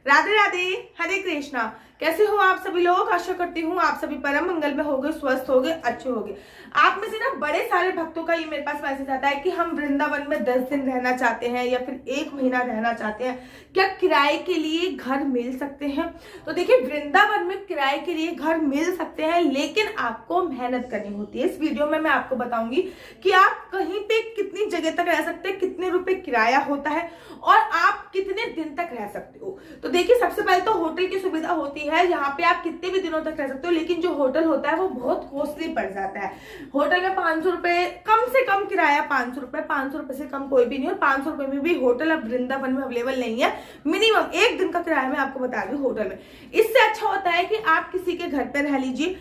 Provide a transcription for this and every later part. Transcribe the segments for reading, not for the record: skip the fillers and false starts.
राधे राधे, हरे कृष्णा। कैसे हो आप सभी लोग? आशा करती हूँ आप सभी परम मंगल में होगे, स्वस्थ होगे, अच्छे होगे। आप में से ना बड़े सारे भक्तों का ये मेरे पास मैसेज आता है कि हम वृंदावन में 10 दिन रहना चाहते हैं या फिर 1 महीना रहना चाहते हैं, क्या किराए के लिए घर मिल सकते हैं? तो देखिए, वृंदावन में किराए के लिए घर मिल सकते हैं, लेकिन आपको मेहनत करनी होती है। इस वीडियो में मैं आपको बताऊंगी कि आप कहीं पे कितनी जगह तक रह सकते हैं, कितने रुपए किराया होता है और आप कितने दिन तक रह सकते हो। तो देखिए, सबसे पहले तो होटल की सुविधा होती है, यहाँ पे आप कितने भी दिनों तक रह सकते हो, लेकिन जो होटल होता है वो बहुत कॉस्टली पड़ जाता है। होटल में 500 रुपए कम से कम किराया, 500 रुपए, 500 रुपए से कम कोई भी नहीं। और 500 रुपए में भी होटल अब वृंदावन में अवेलेबल नहीं है। मिनिमम 1 दिन का किराया मैं आपको बता दूं होटल में। इससे अच्छा होता है कि आप किसी के घर पे रह लीजिए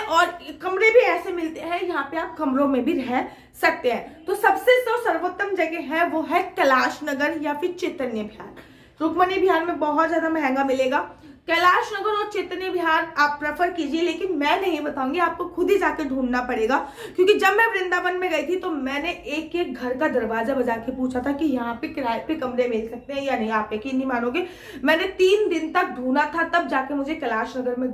और कमरे भी ऐसे मिलते हैं, यहाँ पे आप कमरों में भी रह सकते हैं। तो सबसे सर्वोत्तम जगह है वो है कैलाश नगर या फिर चैतन्य विहार। रुक्मणी विहार में बहुत ज्यादा महंगा मिलेगा। कैलाश नगर और चैतन्य विहार आप प्रेफर कीजिए, लेकिन मैं नहीं बताऊंगी, आपको खुद ही जाके ढूंढना पड़ेगा। क्योंकि जब मैं वृंदावन में गई थी तो मैंने एक एक घर का दरवाजा बजा के पूछा था कि यहाँ पे किराए पे कमरे मिल सकते हैं या नहीं। आप यकीन नहीं मानोगे, मैंने 3 दिन तक ढूंढा था, तब जाके मुझे कैलाश नगर में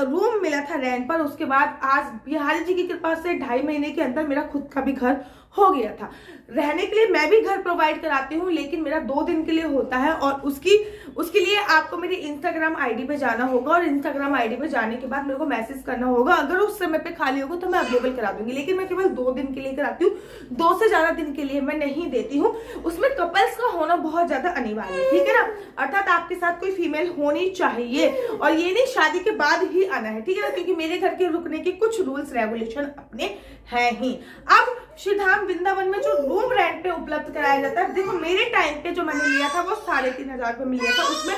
रूम मिला था रेंट पर। उसके बाद आज बिहारी जी की कृपा से 2.5 महीने के अंदर मेरा खुद का भी घर हो गया था। रहने के लिए मैं भी घर प्रोवाइड कराती हूँ, लेकिन मेरा 2 दिन के लिए होता है और उसके लिए आपको मेरी इंस्टाग्राम आईडी पे जाना होगा और इंस्टाग्राम आईडी पे जाने के बाद मेरे को मैसेज करना होगा। अगर उस समय पे खाली होगा तो मैं अवेलेबल करा दूंगी, लेकिन मैं केवल 2 दिन के लिए कराती हूँ। 2 से ज्यादा दिन के लिए मैं नहीं देती हूँ। उसमें कपल्स का होना बहुत ज्यादा अनिवार्य है, ठीक है ना। अर्थात आपके साथ कोई फीमेल होनी चाहिए और ये नहीं शादी के बाद ही आना है, ठीक है ना, क्योंकि मेरे घर के रुकने के कुछ रूल्स रेगुलेशन अपने हैं ही। अब श्रीधाम वृंदावन में जो रूम रेंट पे उपलब्ध कराया जाता है, देखो मेरे टाइम पे जो मैंने लिया था वो 3,500 रुपए में लिया था। उसमें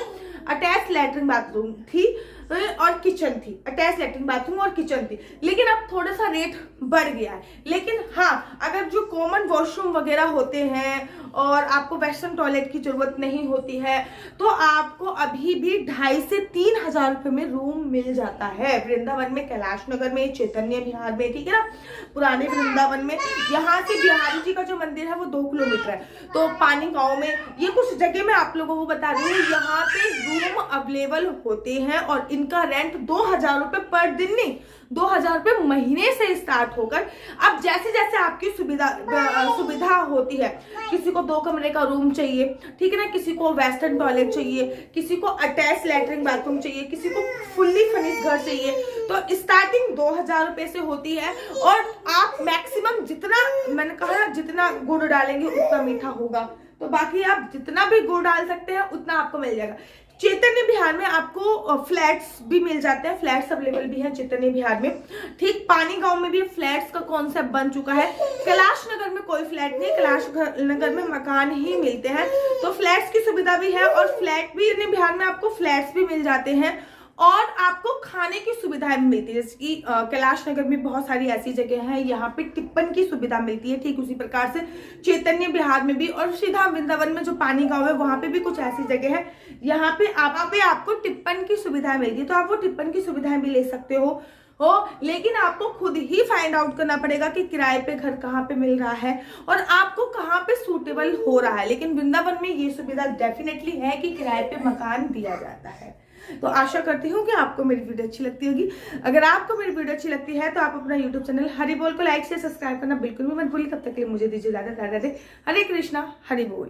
अटैच लैट्रिन बाथरूम थी और किचन थी, अटैच लैट्रिन बाथरूम और किचन थी। लेकिन अब थोड़ा सा रेट बढ़ गया है। लेकिन हाँ, अगर जो कॉमन वॉशरूम वगैरह होते हैं और आपको वेस्टर्न टॉयलेट की जरूरत नहीं होती है, तो आपको अभी भी 2,500 से 3,000 रुपए में रूम मिल जाता है वृंदावन में, कैलाश नगर में, चैतन्य विहार में, ठीक है ना, पुराने वृंदावन में। यहाँ से बिहारी जी का जो मंदिर है वो 2 किलोमीटर है। तो पानी गांव में, ये कुछ जगह मैं आप लोगों को बता रही हूँ, यहाँ पे रूम अवेलेबल होते हैं और इनका रेंट 2,000 रुपए पर दिन नहीं, 2,000 रुपए महीने से स्टार्ट होकर अब जैसे जैसे आपकी सुविधा होती है। किसी को 2 कमरे का रूम चाहिए, ठीक है ना, किसी को वेस्टर्न टॉयलेट चाहिए, किसी को अटैच लैट्रिन बाथरूम चाहिए, किसी को फुल्ली फर्निश्ड घर चाहिए, तो स्टार्टिंग 2,000 रुपए से होती है। और आप मैक्सिमम जितना, मैंने कहा ना, जितना गुड़ डालेंगे उतना मीठा होगा, तो बाकी आप जितना भी गुड़ डाल सकते हैं उतना आपको मिल जाएगा। चैतन्य विहार में आपको फ्लैट्स भी मिल जाते हैं, फ्लैट्स अवेलेबल भी हैं चैतन्य विहार में। ठीक पानी गांव में भी फ्लैट्स का कॉन्सेप्ट बन चुका है। कैलाश नगर में कोई फ्लैट नहीं, कैलाश नगर में मकान ही मिलते हैं, तो फ्लैट्स की सुविधा भी है और फ्लैट भी बिहार में आपको फ्लैट्स भी मिल जाते हैं और आपको खाने की सुविधाएं मिलती है। जैसे कि कैलाश नगर में बहुत सारी ऐसी जगह हैं, यहाँ पे टिप्पन की सुविधा मिलती है, ठीक उसी प्रकार से चैतन्य विहार में भी। और श्रीधाम वृंदावन में जो पानी गांव है वहां पे भी कुछ ऐसी जगह है, यहाँ पे आपको टिप्पन की सुविधाएं मिलती है, तो आप वो टिप्पन की सुविधाएं भी ले सकते हो। लेकिन आपको खुद ही फाइंड आउट करना पड़ेगा कि किराए पे घर कहाँ पे मिल रहा है और आपको कहाँ पे सूटेबल हो रहा है। लेकिन वृंदावन में ये सुविधा डेफिनेटली है कि किराए पे मकान दिया जाता है। तो आशा करती हूँ कि आपको मेरी वीडियो अच्छी लगती होगी। अगर आपको मेरी वीडियो अच्छी लगती है तो आप अपना यूट्यूब चैनल हरि बोल को लाइक से सब्सक्राइब करना बिल्कुल भी मत भूलिए। तब तक के लिए मुझे दीजिए इजाजत। हरे कृष्णा, हरि बोल।